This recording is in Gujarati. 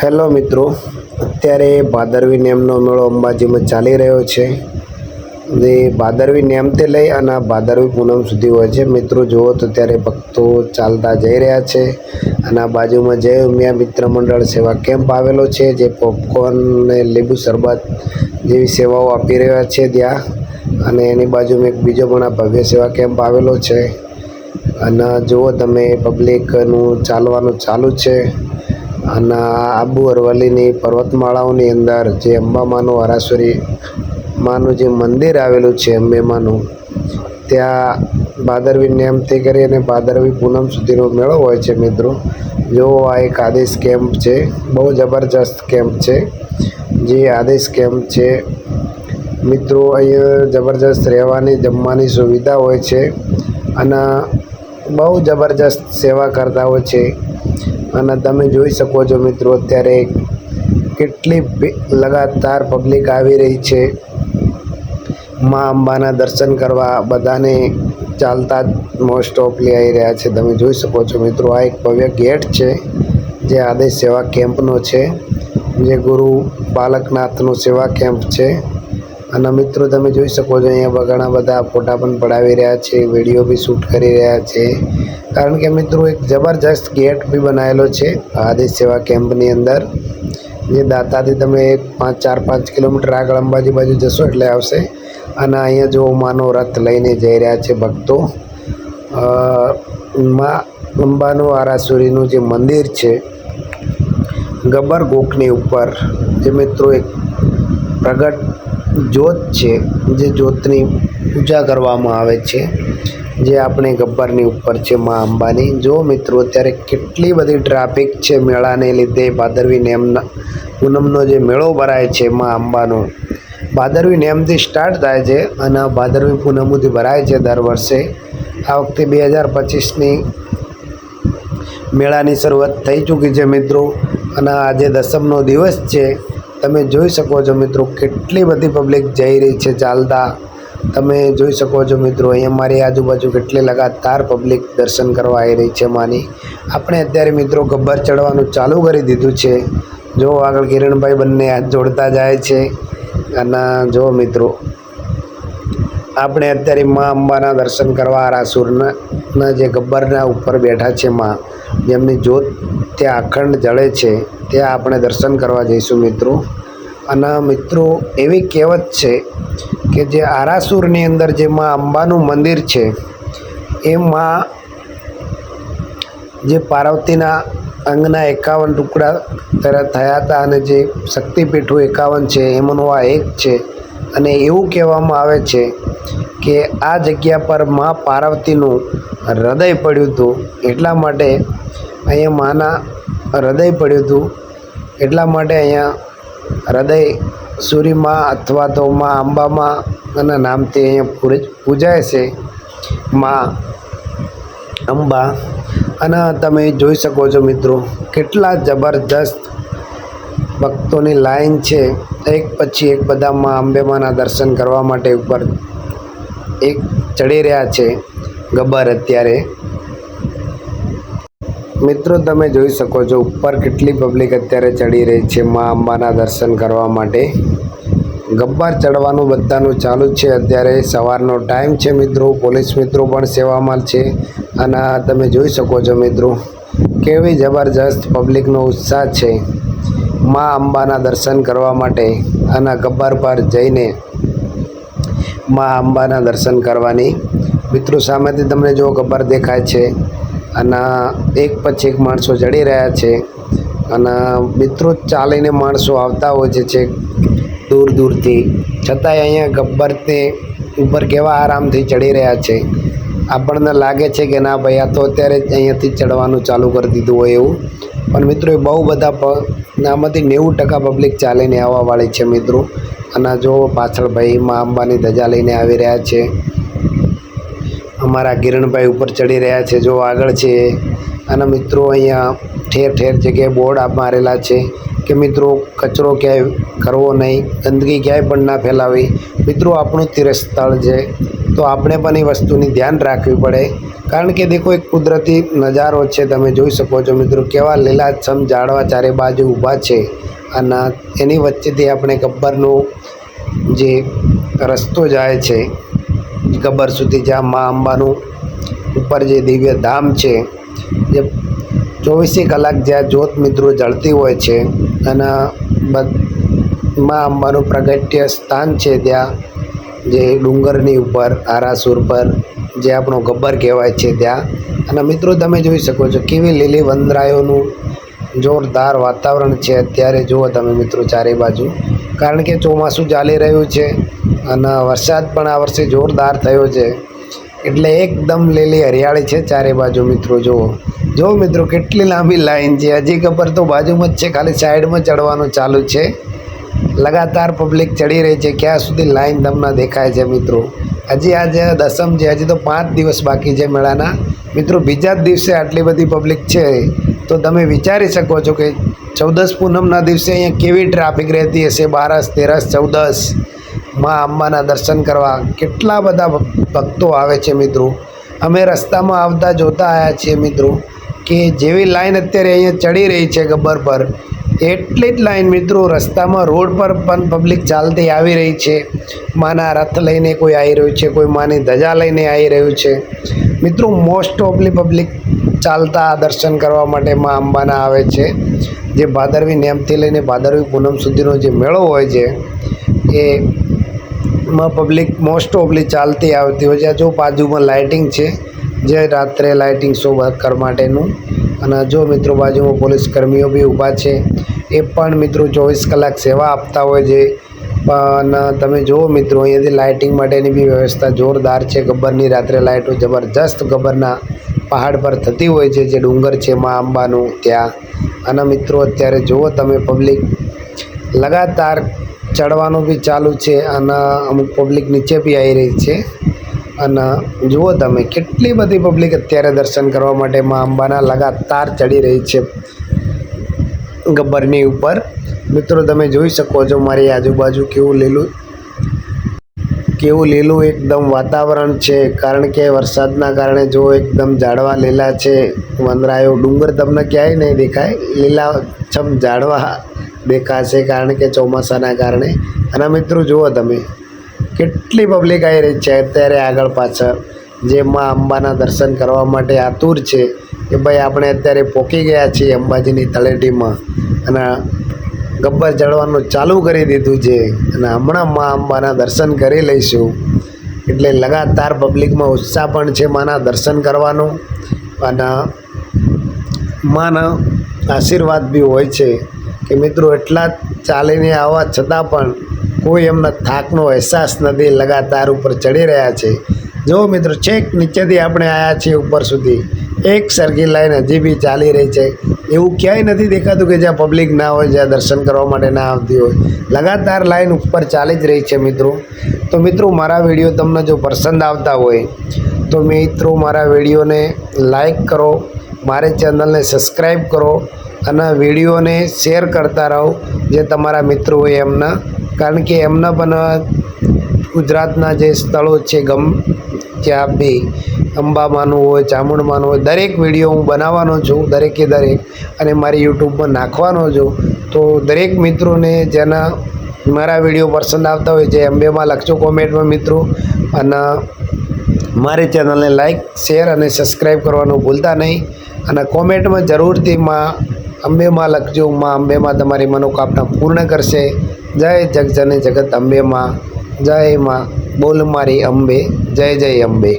હેલો મિત્રો, અત્યારે ભાદરવી નેમનો મેળો અંબાજીમાં ચાલી રહ્યો છે. જે ભાદરવી નેમથી લઈ અને ભાદરવી પૂનમ સુધી હોય છે. મિત્રો જુઓ તો ત્યારે ભક્તો ચાલતા જઈ રહ્યા છે અને આ બાજુમાં જય ઉમિયા મિત્ર મંડળ સેવા કેમ્પ આવેલો છે, જે પોપકોર્ન ને લીંબુ શરબત જેવી સેવાઓ આપી રહ્યા છે ત્યાં. અને એની બાજુમાં એક બીજો પણ આ ભવ્ય સેવા કેમ્પ આવેલો છે. અને જુઓ તમે, પબ્લિકનું ચાલવાનું ચાલુ છે. અને આબુ અરવલ્લીની પર્વતમાળાઓની અંદર જે અંબામાનું હરાશ્વરી માનું જે મંદિર આવેલું છે, અંબે માનું, ત્યાં ભાદરવી નેમથી કરી અને ભાદરવી પૂનમ સુધીનો મેળો હોય છે. મિત્રો જો આ એક આદેશ કેમ્પ છે, બહુ જબરજસ્ત કેમ્પ છે. જે આદેશ કેમ્પ છે મિત્રો, અહીંયા જબરજસ્ત રહેવાની જમવાની સુવિધા હોય છે અને બહુ જબરજસ્ત સેવા કરતા હોય છે. અને તમે જોઈ શકો છો મિત્રો, અત્યારે કેટલી લગાતાર પબ્લિક આવી રહી છે મા અંબાના દર્શન કરવા. બધાને ચાલતા મોસ્ટ ઓફલી આવી રહ્યા છે. તમે જોઈ શકો છો મિત્રો, આ એક ભવ્ય ગેટ છે જે આદેશ સેવા કેમ્પનો છે, જે ગુરુ બાલકનાથનો સેવા કેમ્પ છે. અને મિત્રો તમે જોઈ શકો છો, અહીંયા ઘણા બધા ફોટા પણ પડાવી રહ્યા છે, વિડીયો બી શૂટ કરી રહ્યા છે. કારણ કે મિત્રો એક જબરજસ્ત ગેટ બી બનાવેલો છે આદેશ સેવા કેમ્પની અંદર. જે દાતાથી તમે 4-5 કિલોમીટર આગળ અંબાજી બાજુ જશો એટલે આવશે. અને અહીંયા જો માનો રથ લઈને જઈ રહ્યા છે ભક્તો. મા અંબાનું આરાસુરીનું જે મંદિર છે ગબ્બર ગોખની ઉપર, જે મિત્રો એક પ્રગટ જ્યોત છે, જે જ્યોતની પૂજા કરવામાં આવે છે, જે આપણે ગબ્બરની ઉપર છે મા અંબાની. જો મિત્રો અત્યારે કેટલી બધી ટ્રાફિક છે મેળાને લીધે. ભાદરવી નેમના પૂનમનો જે મેળો ભરાય છે મા અંબાનો, ભાદરવી નેમથી સ્ટાર્ટ થાય છે અને ભાદરવી પૂનમ સુધી ભરાય છે દર વર્ષે. આ વખતે 2025ની મેળાની શરૂઆત થઈ ચૂકી છે મિત્રો. અને આજે દસમનો દિવસ છે. તમે જોઈ શકો છો મિત્રો, કેટલી બધી પબ્લિક જઈ રહી છે ચાલતા. તમે જોઈ શકો છો મિત્રો, અહીંયા મારી આજુબાજુ કેટલી લગાતાર પબ્લિક દર્શન કરવા આવી રહી છે માની. આપણે અત્યારે મિત્રો ગબ્બર ચડવાનું ચાલુ કરી દીધું છે. જો આગળ કિરણભાઈ બંને હાથ જોડતા જાય છે. અને જો મિત્રો, આપણે અત્યારે મા અંબાના દર્શન કરવા આરાસુરના જે ગબ્બરના ઉપર બેઠા છે મા, જેમની જ્યોત ત્યાં અખંડ જળે છે, ત્યાં આપણે દર્શન કરવા જઈશું મિત્રો. અને મિત્રો એવી કહેવત છે કે જે આરાસુરની અંદર જે મા અંબાનું મંદિર છે, એ મા જે પાર્વતીના અંગના 51 ટુકડા થયા હતા અને જે શક્તિપીઠો 51 છે એમાંનું આ એક છે. અને એવું કહેવામાં આવે છે કે આ જગ્યા પર મા પાર્વતીનું હૃદય પડ્યું હતું. એટલા માટે અહીંયા માના હૃદય પડ્યું હતું, એટલા માટે અહીંયા હૃદય સૂરીમાં અથવા તો મા અંબામાં એના નામથી અહીંયા પૂજાય છે મા અંબા. અને તમે જોઈ શકો છો મિત્રો, કેટલા જબરજસ્ત ભક્તોની લાઈન છે. એક પછી એક બધા મા અંબેમાના દર્શન કરવા માટે ઉપર એક ચડી રહ્યા છે ગબ્બર. અત્યારે મિત્રો તમે જોઈ શકો છો ઉપર કેટલી પબ્લિક અત્યારે ચડી રહી છે મા અંબાના દર્શન કરવા માટે. ગબ્બર ચડવાનું બધાનું ચાલુ છે. અત્યારે સવારનો ટાઈમ છે મિત્રો. પોલીસ મિત્રો પણ સેવામાં છે. અને તમે જોઈ શકો છો મિત્રો, કેવી જબરજસ્ત પબ્લિકનો ઉત્સાહ છે મા અંબાના દર્શન કરવા માટે. અને ગબ્બર પર જઈને મા અંબાના દર્શન કરવાની. મિત્રો સામેથી તમને જો ગબ્બર દેખાય છે અને એક પછી એક માણસો ચડી રહ્યા છે. અને મિત્રો ચાલીને માણસો આવતા હોય છે દૂર દૂરથી, છતાંય અહીંયા ગબ્બરને ઉપર કેવા આરામથી ચડી રહ્યા છે. આપણને લાગે છે કે ના ભાઈ, આ તો અત્યારે જ અહીંયાથી ચડવાનું ચાલુ કરી દીધું હોય એવું. પણ મિત્રો એ બહુ બધા આમાંથી 90% પબ્લિક ચાલીને આવવાવાળી છે મિત્રો. અને જો પાછળ ભાઈ મા અંબાની ધજા લઈને આવી રહ્યા છે. અમારા કિરણભાઈ ઉપર ચડી રહ્યા છે, જો આગળ છે. અને મિત્રો અહીંયા ઠેર ઠેર જગ્યાએ બોર્ડ મારેલા છે કે મિત્રો કચરો ક્યાંય કરવો નહીં, ગંદકી ક્યાંય પણ ના ફેલાવી. મિત્રો આપણું તીર્થ સ્થળ છે તો આપણે પણ એ વસ્તુની ધ્યાન રાખવી પડે. કારણ કે દેખો એક કુદરતી નજારો છે, તમે જોઈ શકો છો મિત્રો કેવા લીલાછમ ઝાડવા ચારે બાજુ ઊભા છે અને એની વચ્ચેથી આપણે ગબ્બરનો જે રસ્તો જાય છે ગબ્બર સુધી, જ્યાં મા અંબાનું ઉપર જે દિવ્ય ધામ છે, જે 24 કલાક જ્યાં જ્યોત મિત્રો જળતી હોય છે અને મા અંબાનું પ્રગટ્ય સ્થાન છે ત્યાં જે ડુંગરની ઉપર આરાસુર પર જે આપણો ગબ્બર કહેવાય છે ત્યાં. અને મિત્રો તમે જોઈ શકો છો કેવી લીલી વંદરાયોનું જોરદાર વાતાવરણ છે અત્યારે. જુઓ તમે મિત્રો ચારે બાજુ, કારણ કે ચોમાસું ચાલી રહ્યું છે અને વરસાદ પણ આ વર્ષે જોરદાર થયો છે એટલે એકદમ લીલી હરિયાળી છે ચારે બાજુ. મિત્રો જુઓ મિત્રો કેટલી લાંબી લાઈન છે. હજી ગબ્બર તો બાજુમાં જ છે, ખાલી સાઈડમાં ચડવાનું ચાલુ છે. લગાતાર પબ્લિક ચડી રહી છે. ક્યાં સુધી લાઈન તમને દેખાય છે મિત્રો. હજી આજે દસમ છે, હજી તો 5 દિવસ બાકી છે મેળાના. મિત્રો બીજા જ દિવસે આટલી બધી પબ્લિક છે તો તમે વિચારી શકો છો કે 14 પૂનમના દિવસે અહીંયા કેવી ટ્રાફિક રહેતી હશે. 12, 13, 14 મા અંબાના દર્શન કરવા કેટલા બધા ભક્તો આવે છે મિત્રો. અમે રસ્તામાં આવતા જોતા આવ્યા છીએ મિત્રો કે જેવી લાઈન અત્યારે અહીંયા ચડી રહી છે ગબ્બર પર, એટલી જ લાઈન મિત્રો રસ્તામાં રોડ પર પણ પબ્લિક ચાલતી આવી રહી છે. માના રથ લઈને કોઈ આવી રહ્યું છે, કોઈ માની ધજા લઈને આવી રહ્યું છે. મિત્રો મોસ્ટ ઓફલી પબ્લિક ચાલતા દર્શન કરવા માટે મા અંબાના આવે છે. જે ભાદરવી નેમથી લઈને ભાદરવી પૂનમ સુધીનો જે મેળો હોય છે એમાં પબ્લિક મોસ્ટ ઓફલી ચાલતી આવતી હોય છે. જો બાજુમાં લાઇટિંગ છે, જે રાત્રે લાઇટિંગ શો કરવા માટેનું. અને જો મિત્રો બાજુમાં પોલીસ કર્મીઓ બી ઊભા છે, એ પણ મિત્રો 24 કલાક સેવા આપતા હોય છે. પણ તમે જુઓ મિત્રો અહીંયાથી લાઇટિંગ માટેની બી વ્યવસ્થા જોરદાર છે. ગબ્બરની રાત્રે લાઇટો જબરજસ્ત ગબ્બરના પહાડ પર થતી હોય છે, જે ડુંગર છે મા અંબાનું ત્યાં. અને મિત્રો અત્યારે જુઓ તમે પબ્લિક લગાતાર ચડવાનું બી ચાલુ છે અને અમુક પબ્લિક નીચે બી આવી રહી છે. અને જુઓ તમે કેટલી બધી પબ્લિક અત્યારે દર્શન કરવા માટે મા અંબાના લગાતાર ચડી રહી છે ગબ્બરની ઉપર. મિત્રો તમે જોઈ શકો છો મારી આજુબાજુ કેવું લીલું એકદમ વાતાવરણ છે. કારણ કે વરસાદના કારણે જો એકદમ ઝાડવા લીલા છે, વંદરાયો. ડુંગર તમને ક્યાંય નહીં દેખાય, લીલાછમ ઝાડવા દેખાશે કારણ કે ચોમાસાના કારણે. અને મિત્રો જુઓ તમે કેટલી પબ્લિક આવી રહી છે અત્યારે આગળ પાછળ, જે મા અંબાના દર્શન કરવા માટે આતુર છે કે ભાઈ આપણે અત્યારે પહોંચી ગયા છીએ અંબાજીની તળેટીમાં અને ગબ્બર ચડવાનું ચાલુ કરી દીધું છે અને હમણાં મા અંબાના દર્શન કરી લઈશું. એટલે લગાતાર પબ્લિકમાં ઉત્સાહ પણ છે માના દર્શન કરવાનો અને માના આશીર્વાદ બી હોય છે કે મિત્રો એટલા ચાલીને આવવા છતાં પણ કોઈ એમના થાકનો અહેસાસ નથી, લગાતાર ઉપર ચડી રહ્યા છે. જો મિત્રો છેક નીચેથી આપણે આવ્યા છીએ ઉપર સુધી, એક સરખી લાઈન હજી બી ચાલી રહી છે. એવું ક્યાંય નથી દેખાતું કે જ્યાં પબ્લિક ના હોય, જ્યાં દર્શન કરવા માટે ના આવતી હોય. લગાતાર લાઈન ઉપર ચાલી જ રહી છે મિત્રો. તો મિત્રો મારા વિડીયો તમને જો પસંદ આવતા હોય તો મિત્રો મારા વિડીયોને લાઈક કરો, મારી ચેનલને સબસ્ક્રાઈબ કરો અને વિડીયોને શેર કરતા રહો જે તમારા મિત્રો હોય એમના. કારણ કે એમના પણ ગુજરાતના જે સ્થળો છે ત્યાં બી અંબામાનું હોય, ચામુંડમાનું હોય, દરેક વિડીયો હું બનાવવાનો છું, દરેકે દરેક, અને મારી યુટ્યુબમાં નાખવાનો છું. તો દરેક મિત્રોને જેના મારા વિડીયો પસંદ આવતા હોય જે અંબેમાં લખજો કોમેન્ટમાં મિત્રો. અને મારી ચેનલને લાઈક, શેર અને સબસ્ક્રાઈબ કરવાનું ભૂલતા નહીં. અને કોમેન્ટમાં જરૂરથી માં અંબેમાં લખજો. માં અંબેમાં તમારી મનોકામના પૂર્ણ કરશે. જય જગજને જગત અંબેમાં, જય માં, બોલ મારી અંબે, જય જય અંબે.